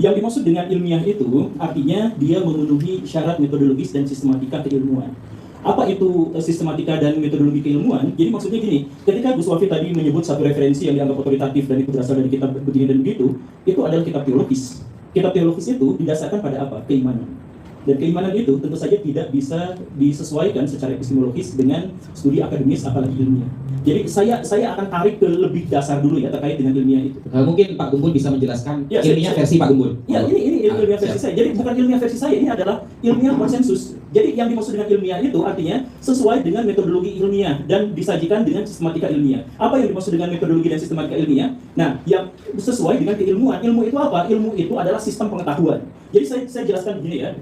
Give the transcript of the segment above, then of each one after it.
Yang dimaksud dengan ilmiah itu artinya dia memenuhi syarat metodologis dan sistematika keilmuan. Apa itu sistematika dan metodologi keilmuan? Jadi maksudnya gini, ketika Gus Wafi tadi menyebut satu referensi yang dianggap otoritatif dan itu berasal dari kitab begini dan begitu, itu adalah kitab teologis. Kitab teologis itu didasarkan pada apa? Keimanan. Dan keimanan itu tentu saja tidak bisa disesuaikan secara epistemologis dengan studi akademis apalagi ilmiah. Jadi saya akan tarik ke lebih dasar dulu ya terkait dengan ilmiah itu. Mungkin Pak Gembul bisa menjelaskan ya, ilmiah versi Pak Gembul. Ya, ini ilmiah versi saya. Jadi bukan ilmiah versi saya, ini adalah ilmiah konsensus. Jadi yang dimaksud dengan ilmiah itu artinya sesuai dengan metodologi ilmiah dan disajikan dengan sistematika ilmiah. Apa yang dimaksud dengan metodologi dan sistematika ilmiah? Nah, yang sesuai dengan keilmuan. Ilmu itu apa? Ilmu itu adalah sistem pengetahuan. Jadi saya jelaskan begini ya.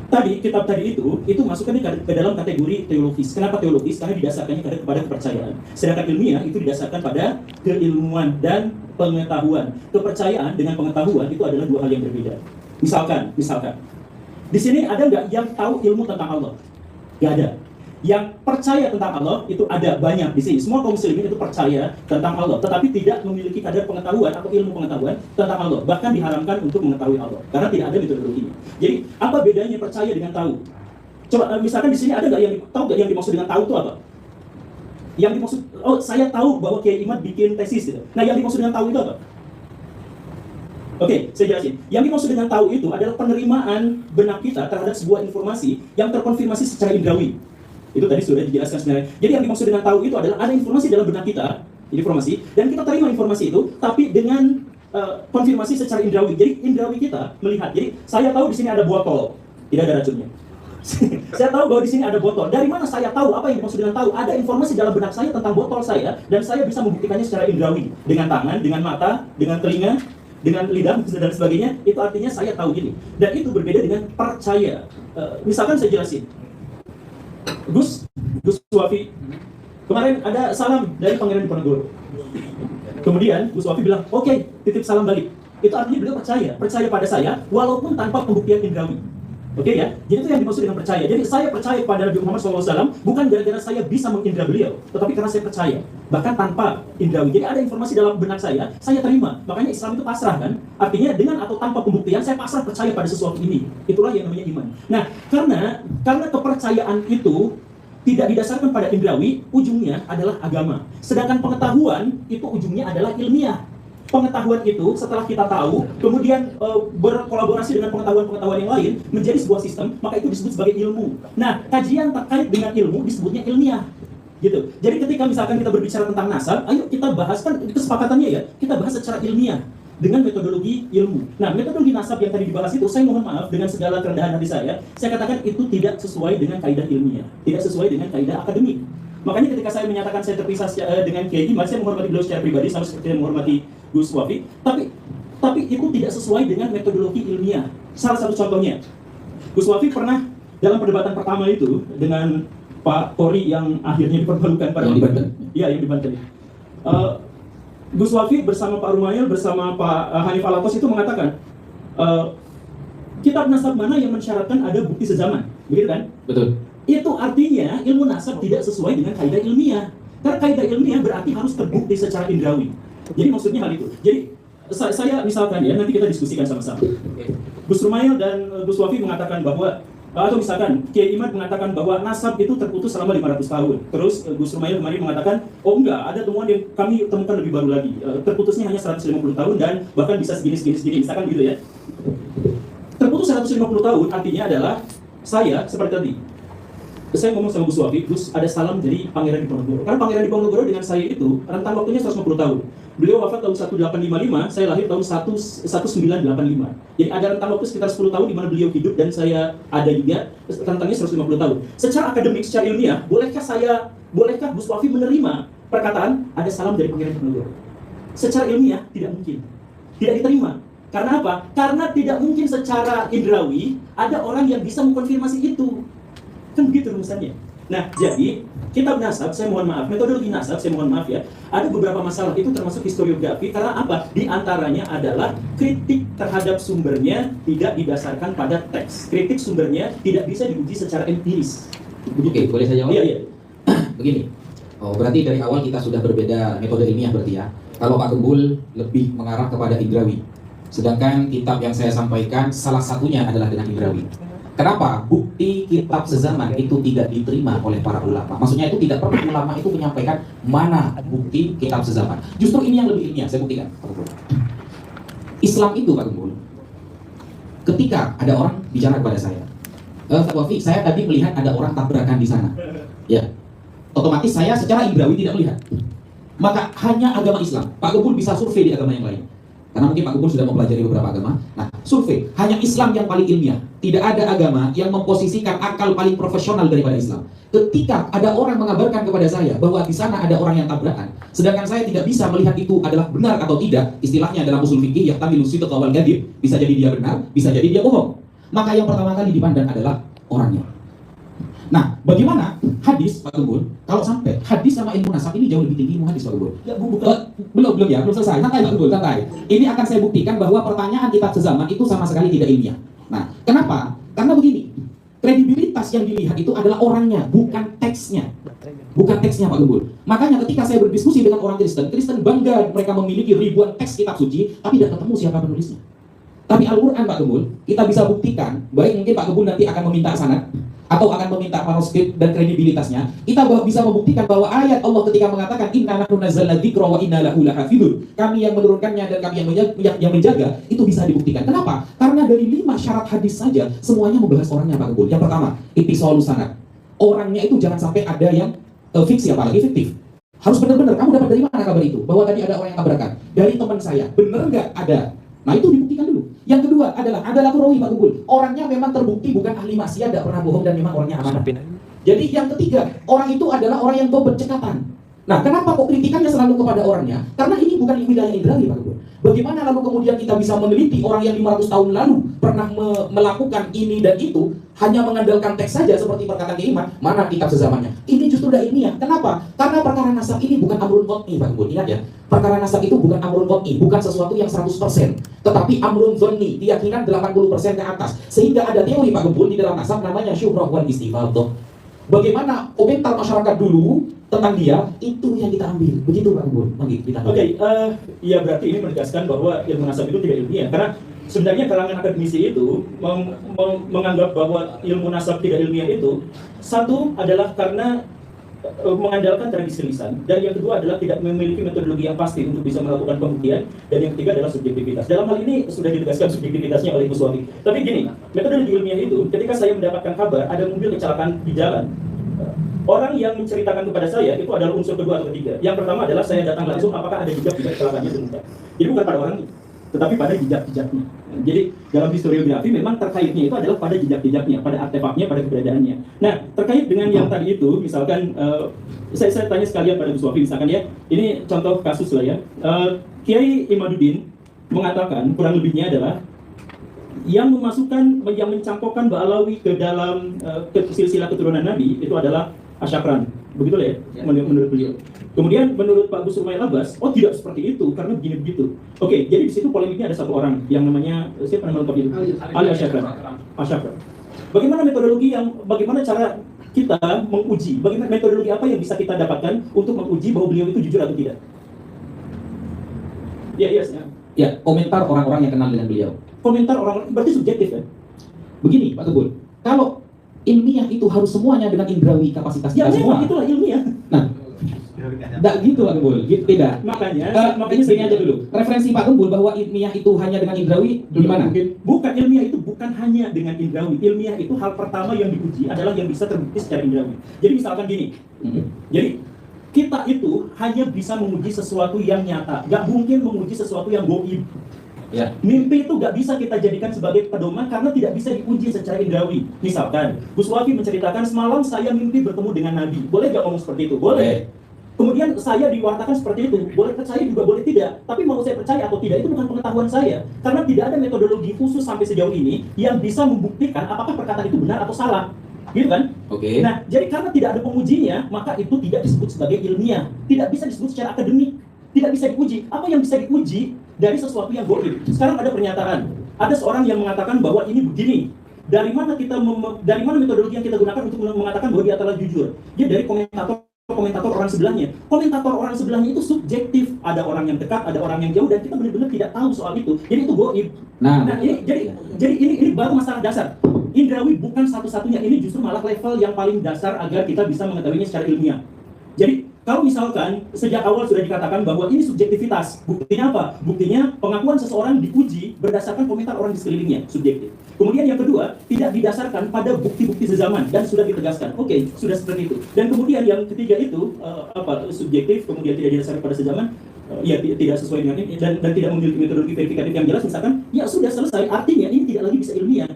Tadi, kitab tadi itu masukkan ke dalam kategori teologis. Kenapa teologis? Karena didasarkannya kepada kepercayaan. Sedangkan ilmiah itu didasarkan pada keilmuan dan pengetahuan. Kepercayaan dengan pengetahuan itu adalah dua hal yang berbeda. Misalkan, di sini ada nggak yang tahu ilmu tentang Allah? Nggak ada. Yang percaya tentang Allah itu ada banyak di sini. Semua kaum muslimin itu percaya tentang Allah, tetapi tidak memiliki kadar pengetahuan atau ilmu pengetahuan tentang Allah. Bahkan diharamkan untuk mengetahui Allah, karena tidak ada metodologinya. Jadi, apa bedanya percaya dengan tahu? Coba, misalkan di sini ada nggak yang tahu nggak yang dimaksud dengan tahu itu apa? Yang dimaksud, oh saya tahu bahwa Kiai Imad bikin tesis gitu. Nah, yang dimaksud dengan tahu itu apa? Oke, saya jelasin. Yang dimaksud dengan tahu itu adalah penerimaan benak kita terhadap sebuah informasi yang terkonfirmasi secara indrawi. Itu tadi sudah dijelaskan sebenarnya. Jadi yang dimaksud dengan tahu itu adalah ada informasi dalam benak kita, informasi, dan kita terima informasi itu, tapi dengan konfirmasi secara indrawi. Jadi indrawi kita melihat. Jadi saya tahu di sini ada botol, tidak ada racunnya. Saya tahu bahwa di sini ada botol. Dari mana saya tahu? Apa yang dimaksud dengan tahu? Ada informasi dalam benak saya tentang botol saya, dan saya bisa membuktikannya secara indrawi dengan tangan, dengan mata, dengan telinga, dengan lidah dan sebagainya. Itu artinya saya tahu ini. Dan itu berbeda dengan percaya. Misalkan saya jelasin. Gus Wafi, kemarin ada salam dari Pangeran Diponegoro. Kemudian Gus Wafi bilang, oke, titip salam balik. Itu artinya beliau percaya pada saya, walaupun tanpa pembuktian indrawi. Oke ya, jadi itu yang dimaksud dengan percaya. Jadi saya percaya kepada Nabi Muhammad SAW bukan gara-gara saya bisa mengindra beliau, tetapi karena saya percaya, bahkan tanpa indrawi. Jadi ada informasi dalam benak saya terima. Makanya Islam itu pasrah kan? Artinya dengan atau tanpa pembuktian saya pasrah percaya pada sesuatu ini. Itulah yang namanya iman. Nah, karena kepercayaan itu tidak didasarkan pada indrawi, ujungnya adalah agama. Sedangkan pengetahuan itu ujungnya adalah ilmiah. Pengetahuan itu setelah kita tahu, kemudian berkolaborasi dengan pengetahuan-pengetahuan yang lain menjadi sebuah sistem, maka itu disebut sebagai ilmu. Nah, kajian terkait dengan ilmu disebutnya ilmiah. Gitu. Jadi ketika misalkan kita berbicara tentang nasab, ayo kita bahas, kan kesepakatannya ya, kita bahas secara ilmiah dengan metodologi ilmu. Nah, metodologi nasab yang tadi dibahas itu, saya mohon maaf dengan segala kerendahan hati saya katakan itu tidak sesuai dengan kaidah ilmiah, tidak sesuai dengan kaidah akademik. Makanya ketika saya menyatakan saya terpisah dengan Kiai Imad, saya menghormati beliau secara pribadi sama seperti saya menghormati Gus Wafi, tapi itu tidak sesuai dengan metodologi ilmiah. Salah satu contohnya, Gus Wafi pernah dalam perdebatan pertama itu dengan Pak Kori yang akhirnya dipermalukan pada yang di Banten. Iya, yang di Banten. Gus Wafi bersama Pak Rumayil, bersama Pak Hanif Alatos itu mengatakan, kitab nasab mana yang mensyaratkan ada bukti sezaman, begitu kan? Betul. Itu artinya ilmu nasab tidak sesuai dengan kaidah ilmiah. Karena kaidah ilmiah berarti harus terbukti secara indrawi. Jadi maksudnya hal itu. Jadi saya misalkan ya, nanti kita diskusikan sama-sama. Gus Rumayil dan Gus Wafi mengatakan bahwa, atau misalkan Kiai Imad mengatakan bahwa nasab itu terputus selama 500 tahun. Terus Gus Rumayil kemarin mengatakan, oh enggak, ada temuan yang kami temukan lebih baru lagi. Terputusnya hanya 150 tahun dan bahkan bisa segini, misalkan gitu ya. Terputus 150 tahun artinya adalah saya seperti tadi. Saya ngomong sama Gus Wafi, Gus, ada salam dari Pangeran Diponegoro. Karena Pangeran Diponegoro dengan saya itu rentang waktunya 150 tahun. Beliau wafat tahun 1855, saya lahir tahun 1985. Jadi ada rentang waktu sekitar 10 tahun di mana beliau hidup dan saya ada juga, rentangnya 150 tahun. Secara akademik, secara ilmiah, bolehkah Gus Wafi menerima perkataan ada salam dari Pangeran Diponegoro? Secara ilmiah tidak mungkin. Tidak diterima. Karena apa? Karena tidak mungkin secara indrawi ada orang yang bisa mengkonfirmasi itu. Kan begitu rumusannya. Nah, jadi kitab nasab, saya mohon maaf, metodologi nasab, saya mohon maaf ya, ada beberapa masalah itu termasuk historiografi. Karena apa? Di antaranya adalah kritik terhadap sumbernya tidak didasarkan pada teks. Kritik sumbernya tidak bisa diuji secara empiris. Oke, boleh saya jawab? Iya. Begini, berarti dari awal kita sudah berbeda metode ilmiah berarti ya. Kalau Pak Gembul lebih mengarah kepada indrawi, Sedangkan kitab yang saya sampaikan salah satunya adalah dengan Ibrawi. Kenapa? Bukti kitab sezaman itu tidak diterima oleh para ulama. Maksudnya itu tidak pernah ulama itu menyampaikan mana bukti kitab sezaman. Justru ini yang lebih ilmiah, saya buktikan. Islam itu Pak Gembul, ketika ada orang bicara kepada saya, Pak Wafi, saya tadi melihat ada orang tabrakan di sana. Ya, otomatis saya secara Ibrawi tidak melihat. Maka hanya agama Islam. Pak Gembul bisa survei di agama yang lain. Karena mungkin Pak Gembul sudah mempelajari beberapa agama. Nah, survei, hanya Islam yang paling ilmiah. Tidak ada agama yang memposisikan akal paling profesional daripada Islam. Ketika ada orang mengabarkan kepada saya bahwa di sana ada orang yang tabrakan, sedangkan saya tidak bisa melihat itu adalah benar atau tidak, istilahnya dalam usul fikih yahtamilu sidq wal kadhib, bisa jadi dia benar, bisa jadi dia bohong. Maka yang pertama kali dipandang adalah orangnya. Nah, bagaimana hadis Pak Gembul? Kalau sampai hadis sama ilmu nasab ini jauh lebih tinggi ilmu hadis Pak Gembul. Ya, bukan. Belum selesai. Santai Pak Gembul, santai. Ini akan saya buktikan bahwa pertanyaan kitab sezaman itu sama sekali tidak ilmiah. Nah, kenapa? Karena begini, kredibilitas yang dilihat itu adalah orangnya, bukan teksnya. Bukan teksnya Pak Gembul. Makanya ketika saya berdiskusi dengan orang Kristen, Kristen bangga mereka memiliki ribuan teks kitab suci, tapi tidak ketemu siapa penulisnya. Tapi Al-Quran Pak Gembul, kita bisa buktikan, baik mungkin Pak Gembul nanti akan meminta sanad, atau akan meminta manuskrip dan kredibilitasnya, kita bisa membuktikan bahwa ayat Allah ketika mengatakan inna nahnu nazzalna dzikra wa inna lahu lahafizun, kami yang menurunkannya dan kami yang menjaga, itu bisa dibuktikan. Kenapa? Karena dari 5 syarat hadis saja semuanya membahas orangnya Pak Gembul. Yang pertama, ittisalus sanad. Orangnya itu jangan sampai ada yang fiksi, apalagi fiktif. Harus benar-benar, kamu dapat dari mana kabar itu? Bahwa tadi ada orang yang tabrakan. Dari teman saya. Benar nggak? Ada. Nah itu dibuktikan dulu. Yang kedua adalah perawi Pak Gembul. Orangnya memang terbukti bukan ahli maksiat, tidak pernah bohong dan memang orangnya amanah. Jadi yang ketiga, orang itu adalah orang yang tahu bercekatan. Nah, kenapa kok kritikannya selalu kepada orangnya? Karena ini bukan wilayah Idrawi Pak Gembul. Bagaimana lalu kemudian kita bisa meneliti orang yang 500 tahun lalu pernah melakukan ini dan itu hanya mengandalkan teks saja seperti perkataan Iman, mana kitab sezamannya? Ini justru tidak ilmiah. Kenapa? Karena perkara nasab ini bukan amrun qat'i Pak Gembul. Ingat ya, perkara nasab itu bukan amrun qat'i, bukan sesuatu yang 100%, tetapi amrun dzanni, keyakinan 80% ke atas. Sehingga ada teori Pak Gembul di dalam nasab namanya syuhrah wal istifadhah. Bagaimana komentar masyarakat dulu tentang dia, itu yang kita ambil. Begitu Pak Gembul. Oke, ya berarti ini menegaskan bahwa ilmu nasab itu tidak ilmiah. Karena sebenarnya kalangan akademisi itu menganggap bahwa ilmu nasab tidak ilmiah itu, satu adalah karena mengandalkan tradisi lisan, dan yang kedua adalah tidak memiliki metodologi yang pasti untuk bisa melakukan pembuktian, dan yang ketiga adalah subjektivitas. Dalam hal ini sudah ditegaskan subjektivitasnya oleh Gus Wafi. Tapi gini, metodologi ilmiah itu ketika saya mendapatkan kabar ada mobil kecelakaan di jalan, orang yang menceritakan kepada saya itu adalah unsur kedua atau ketiga. Yang pertama adalah saya datang langsung apakah ada jejak kecelakaannya atau tidak. Jadi bukan pada orangnya, tetapi pada jejak-jejaknya. Jadi dalam historiografi memang terkaitnya itu adalah pada jejak-jejaknya, pada artefaknya, pada keberadaannya. Nah, terkait dengan yang tadi itu, misalkan saya tanya sekalian pada Gus Wafi, misalkan ya, ini contoh kasus lah ya. Kiai Imaduddin mengatakan kurang lebihnya adalah yang memasukkan, yang mencampurkan Ba'alawi ke dalam silsilah keturunan Nabi itu adalah Asyakran, begitu ya, menurut beliau. Kemudian menurut Pak Gus Rumayl Abbas, oh tidak seperti itu karena begini begitu. Oke, jadi di situ polemiknya ada satu orang yang namanya siapa nama lengkapnya itu? Ali Asyakran. Bagaimana bagaimana cara kita menguji, bagaimana metodologi apa yang bisa kita dapatkan untuk menguji bahwa beliau itu jujur atau tidak? Ya, komentar orang-orang yang kenal dengan beliau. Komentar orang berarti subjektif kan? Begini Pak Gembul, kalau ilmiah itu harus semuanya dengan indrawi kapasitas kita semua. Ya, itulah ilmiah. Nah, tidak gitu Pak Gembul, gitu, tidak. Makanya Sini aja dulu. Referensi Pak Gembul bahwa ilmiah itu hanya dengan indrawi gimana? Bukan, ilmiah itu bukan hanya dengan indrawi. Ilmiah itu hal pertama yang diuji adalah yang bisa terbukti secara indrawi. Jadi misalkan gini, jadi kita itu hanya bisa menguji sesuatu yang nyata, gak mungkin menguji sesuatu yang goib. Ya. Mimpi itu gak bisa kita jadikan sebagai pedoman karena tidak bisa diuji secara indrawi. Misalkan, Gus Wafi menceritakan semalam saya mimpi bertemu dengan Nabi. Boleh gak ngomong seperti itu? Boleh. Kemudian saya diwartakan seperti itu. Boleh percaya juga, boleh tidak. Tapi mau saya percaya atau tidak itu bukan pengetahuan saya. Karena tidak ada metodologi khusus sampai sejauh ini yang bisa membuktikan apakah perkataan itu benar atau salah. Gitu kan? Oke. Nah, jadi karena tidak ada pengujinya, maka itu tidak disebut sebagai ilmiah. Tidak bisa disebut secara akademik. Tidak bisa diuji. Apa yang bisa diuji dari sesuatu yang goib? Sekarang ada pernyataan. Ada seorang yang mengatakan bahwa ini begini. Dari mana metodologi yang kita gunakan untuk mengatakan bahwa dia telah jujur? Dia dari komentator komentator orang sebelahnya. Komentator orang sebelahnya itu subjektif. Ada orang yang dekat, ada orang yang jauh, dan kita benar-benar tidak tahu soal itu. Jadi itu goib. Nah, Jadi ini baru masalah dasar. Indrawi bukan satu-satunya, ini justru malah level yang paling dasar agar kita bisa mengetahuinya secara ilmiah. Jadi kalau misalkan sejak awal sudah dikatakan bahwa ini subjektivitas, buktinya apa? Buktinya pengakuan seseorang diuji berdasarkan komentar orang di sekelilingnya, subjektif. Kemudian yang kedua, tidak didasarkan pada bukti-bukti sezaman dan sudah ditegaskan. Oke, sudah seperti itu. Dan kemudian yang ketiga itu subjektif, kemudian tidak didasarkan pada sezaman, ya tidak sesuai dengan ini dan tidak memiliki metodologi verifikatif yang jelas, misalkan, ya sudah selesai. Artinya ini tidak lagi bisa ilmiah.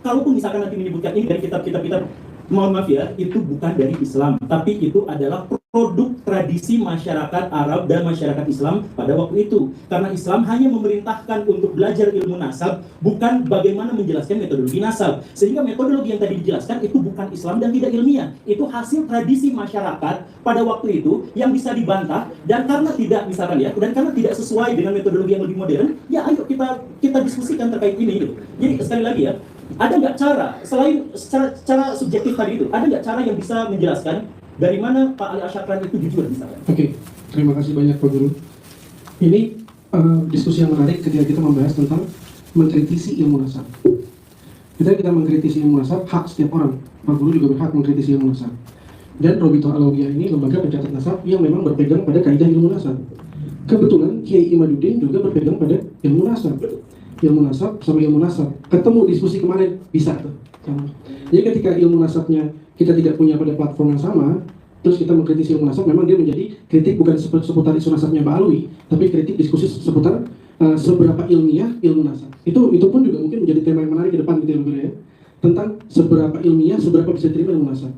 Kalaupun misalkan nanti menyebutkan ini dari kitab-kitab, mohon maaf ya, itu bukan dari Islam, tapi itu adalah produk tradisi masyarakat Arab dan masyarakat Islam pada waktu itu. Karena Islam hanya memerintahkan untuk belajar ilmu nasab, bukan bagaimana menjelaskan metodologi nasab. Sehingga metodologi yang tadi dijelaskan itu bukan Islam dan tidak ilmiah. Itu hasil tradisi masyarakat pada waktu itu yang bisa dibantah, dan karena tidak, misalkan ya, dan karena tidak sesuai dengan metodologi yang lebih modern, ya ayo kita diskusikan terkait ini gitu. Jadi sekali lagi ya, ada nggak cara, selain secara subjektif tadi itu, ada nggak cara yang bisa menjelaskan dari mana Pak Ali Asyakran itu jujur misalnya? Oke, terima kasih banyak Pak Guru. Ini diskusi yang menarik ketika kita membahas tentang mengkritisi ilmu nasab. Ketika kita mengkritisi ilmu nasab, hak setiap orang. Pak Guru juga berhak mengkritisi ilmu nasab. Dan Robito Alawiyah ini lembaga pencatat nasab yang memang berpegang pada kaidah ilmu nasab. Kebetulan Kiai Imaduddin juga berpegang pada ilmu nasab. Ilmu nasab sama ilmu nasab ketemu diskusi kemarin, bisa tuh. Jadi ketika ilmu nasabnya kita tidak punya pada platform yang sama, terus kita mengkritisi ilmu nasab, memang dia menjadi kritik bukan seputar isu nasabnya Mbak Alwi, tapi kritik diskusi seputar seberapa ilmiah ilmu nasab. Itu pun juga mungkin menjadi tema yang menarik ke depan gitu ya, tentang seberapa ilmiah, seberapa bisa diterima ilmu nasab.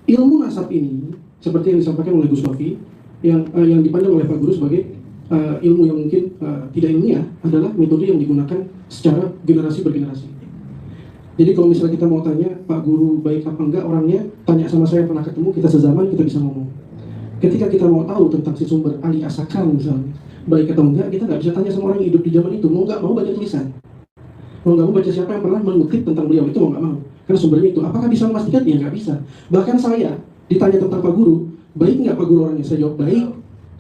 Ilmu nasab ini seperti yang disampaikan oleh Gus Wafi, yang dipandang oleh Pak Guru sebagai ilmu yang mungkin tidak ilmiah, adalah metode yang digunakan secara generasi bergenerasi. Jadi kalau misalnya kita mau tanya Pak Guru baik apa enggak orangnya, tanya sama saya, pernah ketemu, kita sezaman, kita bisa ngomong. Ketika kita mau tahu tentang si sumber Ali Asyakran misalnya, baik atau enggak, kita nggak bisa tanya sama orang yang hidup di zaman itu, mau nggak mau baca tulisan, mau nggak mau baca siapa yang pernah mengutip tentang beliau, itu mau nggak mau, karena sumbernya itu. Apakah bisa memastikan? Ya nggak bisa. Bahkan saya ditanya tentang Pak Guru, baik nggak Pak Guru orangnya, saya jawab baik.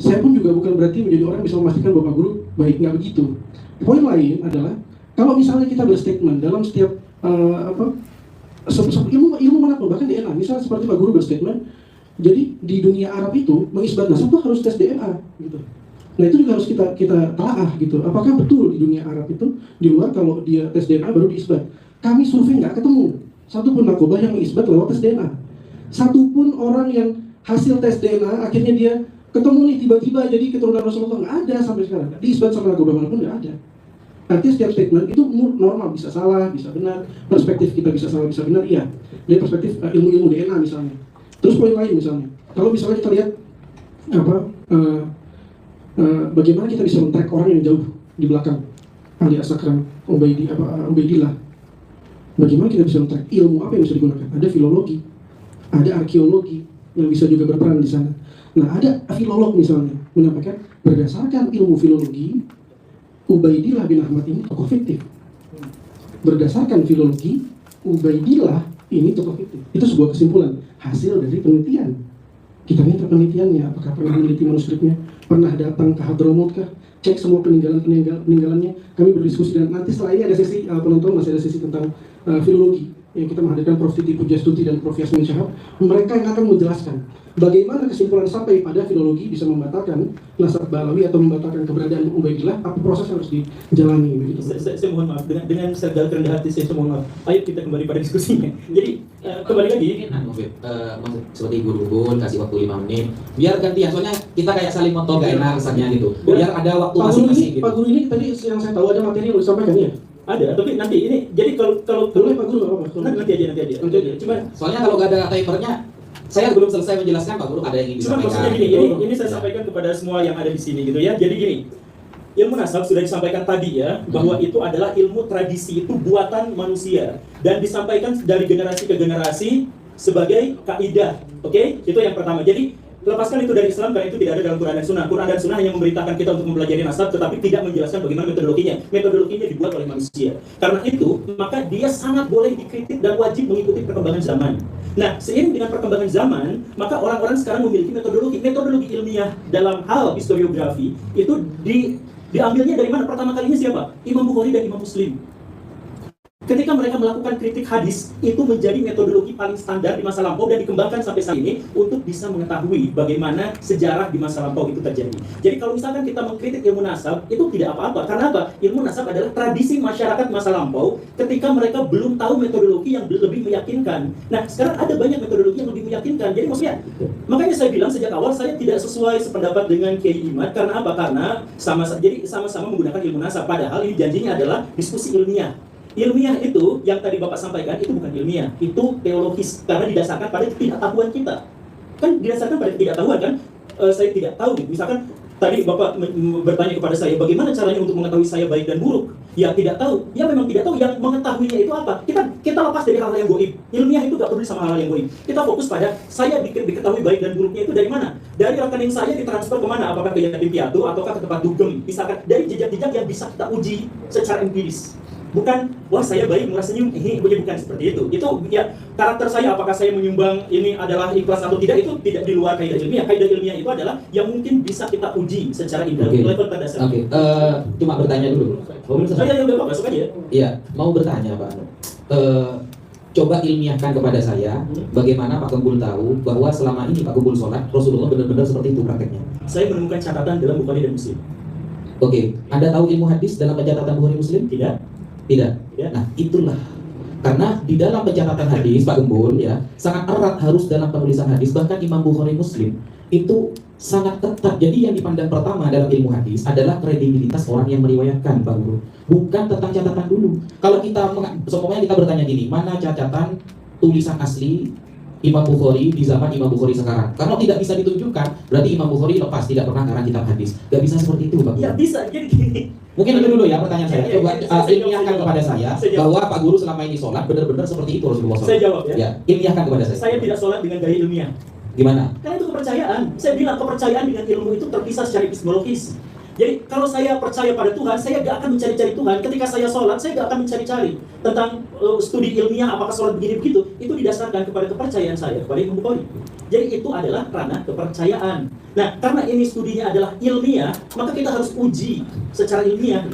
Saya pun juga bukan berarti menjadi orang yang bisa memastikan bahwa Pak Guru baik, nggak begitu. Poin lain adalah, kalau misalnya kita berstatement dalam setiap ilmu manapun, bahkan DNA, misalnya seperti Pak Guru berstatement, jadi di dunia Arab itu mengisbat nasab itu harus tes DNA gitu. Nah itu juga harus kita telaah gitu. Apakah betul di dunia Arab itu, di luar kalau dia tes DNA baru diisbat? Kami survei nggak ketemu satupun nakobah yang mengisbat lewat tes DNA. Satupun orang yang hasil tes DNA akhirnya dia ketemu nih tiba-tiba jadi keturunan Rasulullah, nggak ada sampai sekarang. Diisbat sama nakobah manapun nggak ada. Artinya setiap statement itu normal, bisa salah, bisa benar. Perspektif kita bisa salah, bisa benar, iya. Dari perspektif ilmu-ilmu DNA misalnya. Terus poin lain misalnya, kalau misalnya kita lihat bagaimana kita bisa men-track orang yang jauh di belakang Ali Asyakran, Ubaidillah. Bagaimana kita bisa men-track ilmu apa yang bisa digunakan? Ada filologi, ada arkeologi yang bisa juga berperan di sana. Nah, ada filolog misalnya menyampaikan berdasarkan ilmu filologi, Ubaidillah bin Ahmad ini tokoh fiktif. Berdasarkan filologi, Ubaidillah ini tokoh fiktif. Itu sebuah kesimpulan hasil dari penelitian. Kita minta penelitiannya, apakah pernah meneliti manuskripnya, pernah datang ke Hadramaut kah, cek semua peninggalannya. Kami berdiskusi, dan nanti setelah ini ada sesi penonton, masih ada sesi tentang filologi yang kita menghadirkan Prof. Titi Pujastuti dan Prof. Yasmin Syahab. Mereka yang akan menjelaskan bagaimana kesimpulan sampai pada filologi bisa membatalkan nasab Balawi atau membatalkan keberadaan Ubaidillah, apa proses yang harus dijalani begitu. Saya mohon maaf, dengan segala kerendahan hati saya mohon maaf. Ayo kita kembali pada diskusinya. Jadi kembali lagi, seperti guru kasih waktu 5 menit, biar gantian, soalnya kita kayak saling motor gak enak rasanya gitu, biar ada waktu masing-masing gitu. Pak Guru ini tadi yang saya tahu ada materi yang disampaikan ya? Ada, tapi nanti ini, jadi kalau boleh Pak Guru nggak apa-apa. nanti aja. Cuma soalnya kalau gak ada timernya, saya belum selesai menjelaskan, Pak Guru ada yang ingin cuma disampaikan. maksudnya ini saya sampaikan kepada semua yang ada di sini gitu ya. Jadi gini, ilmu nasab sudah disampaikan tadi ya, bahwa itu adalah ilmu tradisi, itu buatan manusia, dan disampaikan dari generasi ke generasi sebagai kaidah. Oke? Itu yang pertama. Jadi lepaskan itu dari Islam, karena itu tidak ada dalam Quran dan Sunnah. Quran dan Sunnah hanya memerintahkan kita untuk mempelajari nasab, tetapi tidak menjelaskan bagaimana metodologinya. Metodologinya dibuat oleh manusia. Karena itu, maka dia sangat boleh dikritik dan wajib mengikuti perkembangan zaman. Nah, seiring dengan perkembangan zaman, maka orang-orang sekarang memiliki metodologi ilmiah dalam hal historiografi itu diambilnya dari mana? Pertama kalinya siapa? Imam Bukhari dan Imam Muslim. Ketika mereka melakukan kritik hadis, itu menjadi metodologi paling standar di masa lampau dan dikembangkan sampai saat ini untuk bisa mengetahui bagaimana sejarah di masa lampau itu terjadi. Jadi kalau misalkan kita mengkritik ilmu nasab, itu tidak apa-apa. Karena apa? Ilmu nasab adalah tradisi masyarakat masa lampau ketika mereka belum tahu metodologi yang lebih meyakinkan. Nah, sekarang ada banyak metodologi yang lebih meyakinkan. Jadi maksudnya, makanya saya bilang sejak awal saya tidak sesuai sependapat dengan Kiai Imad. Karena apa? Karena sama-sama menggunakan ilmu nasab. Padahal ini janjinya adalah diskusi ilmiah. Ilmiah itu, yang tadi Bapak sampaikan, itu bukan ilmiah, itu teologis, karena didasarkan pada ketidaktahuan kita. Kan didasarkan pada ketidaktahuan kan, saya tidak tahu, misalkan tadi Bapak bertanya kepada saya, bagaimana caranya untuk mengetahui saya baik dan buruk? Ya tidak tahu, ya memang tidak tahu, yang mengetahuinya itu apa? Kita lepas dari hal-hal yang goib. Ilmiah itu gak peduli sama hal-hal yang goib. Kita fokus pada, saya diketahui baik dan buruknya itu dari mana? Dari rekening saya ditransfer kemana? Apakah ke yatim piatu, ataukah ke tempat dugem? Misalkan, dari jejak-jejak yang bisa kita uji secara empiris. Bukan, wah saya baik, murah senyum, bukan seperti itu. Itu ya karakter saya, apakah saya menyumbang ini adalah ikhlas atau tidak, itu tidak di luar kaidah ilmiah. Kaidah ilmiah itu adalah yang mungkin bisa kita uji secara level terdasar. Oke, cuma bertanya dulu. Saya udah Pak, masuk aja ya. Iya, mau bertanya Pak. Coba ilmiahkan kepada saya, bagaimana Pak Gembul tahu bahwa selama ini Pak Gembul sholat, Rasulullah benar-benar seperti itu prakteknya? Saya menemukan catatan dalam Bukhari dan Muslim. Oke, Anda tahu ilmu hadis dalam pencatatan Bukhari Muslim? Tidak. Tidak. Nah, itulah. Karena di dalam pencatatan hadis, Pak Gembul, ya, sangat erat harus dalam penulisan hadis. Bahkan Imam Bukhari Muslim itu sangat ketat. Jadi yang dipandang pertama dalam ilmu hadis adalah kredibilitas orang yang meriwayatkan, Pak Guru. Bukan tentang catatan dulu. Kalau seumpamanya kita bertanya gini, mana catatan tulisan asli Imam Bukhari di zaman Imam Bukhari sekarang? Kalau tidak bisa ditunjukkan, berarti Imam Bukhari lepas, tidak pernah karang kitab hadis. Gak bisa seperti itu, Pak Guru. Ya bisa, jadi gini. Mungkin itu dulu ya pertanyaan saya. Ya, Coba ilmiahkan kepada saya bahwa Pak Guru selama ini sholat benar-benar seperti itu Rasulullah SAW. Saya jawab ya. Ya, ilmiahkan kepada saya. Saya tidak sholat dengan gaya ilmiah. Gimana? Karena itu kepercayaan. Saya bilang kepercayaan dengan ilmu itu terpisah secara epistemologis. Jadi kalau saya percaya pada Tuhan, saya gak akan mencari-cari Tuhan. Ketika saya sholat, saya gak akan mencari-cari tentang studi ilmiah, apakah sholat begini begitu. Itu didasarkan kepada kepercayaan saya kepada Imam Bukhari. Jadi itu adalah ranah kepercayaan. Nah, karena ini studinya adalah ilmiah, maka kita harus uji secara ilmiah.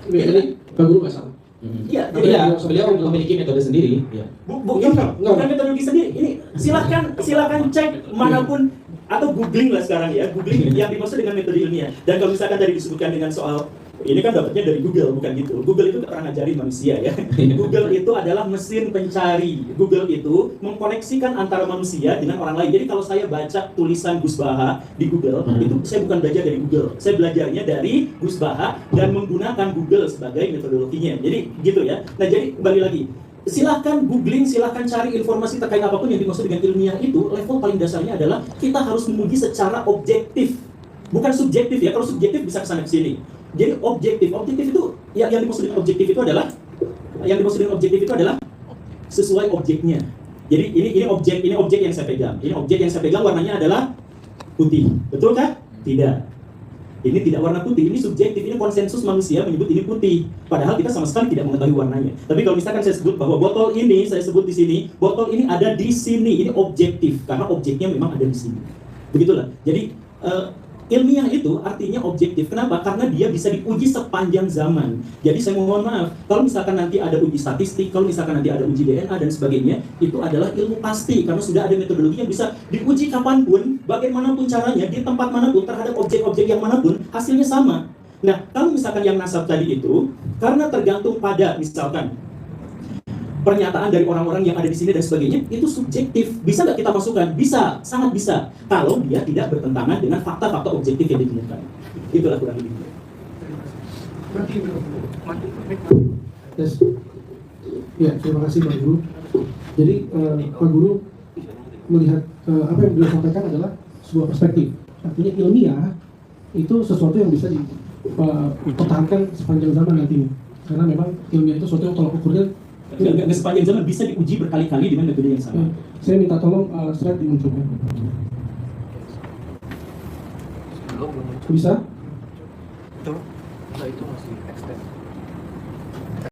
Jadi Pak Guru nggak salah. Iya, Iya, beliau memiliki metode sendiri. Ya. Bukan metodologi sendiri. Ini silakan cek manapun atau googling lah sekarang ya, googling yang dimaksud dengan metode ilmiah. Dan kalau misalkan tadi disebutkan dengan soal ini kan dapatnya dari Google, bukan gitu. Google itu gak pernah ngajarin manusia ya. Google itu adalah mesin pencari. Google itu mengkoneksikan antara manusia dengan orang lain. Jadi kalau saya baca tulisan Gus Baha di Google, itu saya bukan belajar dari Google. Saya belajarnya dari Gus Baha dan menggunakan Google sebagai metodologinya. Jadi gitu ya. Nah jadi kembali lagi, silahkan googling, silahkan cari informasi terkait apapun yang dimaksud dengan ilmiah itu. Level paling dasarnya adalah kita harus menguji secara objektif, bukan subjektif ya. Kalau subjektif bisa kesana kesini. Jadi objektif itu yang dimaksud dengan objektif itu adalah sesuai objeknya. Jadi ini objek yang saya pegang. Ini objek yang saya pegang warnanya adalah putih. Betul kan? Tidak. Ini tidak warna putih, ini subjektif, ini konsensus manusia menyebut ini putih. Padahal kita sama sekali tidak mengetahui warnanya. Tapi kalau misalkan saya sebut bahwa botol ini, saya sebut di sini, botol ini ada di sini, ini objektif karena objeknya memang ada di sini. Begitulah. Jadi ilmiah itu artinya objektif. Kenapa? Karena dia bisa diuji sepanjang zaman. Jadi saya mohon maaf, kalau misalkan nanti ada uji statistik, kalau misalkan nanti ada uji DNA dan sebagainya, itu adalah ilmu pasti. Karena sudah ada metodologi yang bisa diuji kapanpun, bagaimanapun caranya, di tempat manapun, terhadap objek-objek yang manapun, hasilnya sama. Nah, kalau misalkan yang nasab tadi itu, karena tergantung pada, misalkan, pernyataan dari orang-orang yang ada di sini dan sebagainya, itu subjektif. Bisa nggak kita masukkan? Bisa, sangat bisa. Kalau dia tidak bertentangan dengan fakta-fakta objektif yang ditemukan. Itulah kurang lebih. Yes. Ya, terima kasih Pak Guru. Jadi Pak Guru melihat apa yang beliau sampaikan adalah sebuah perspektif. Artinya ilmiah itu sesuatu yang bisa dipertahankan sepanjang zaman nantinya. Karena memang ilmiah itu sesuatu yang tolak ukurnya Nggak sepanjang zaman bisa diuji berkali-kali dengan metode yang sama. Saya minta tolong slide dimunculkan. Bisa? Itu masih extend.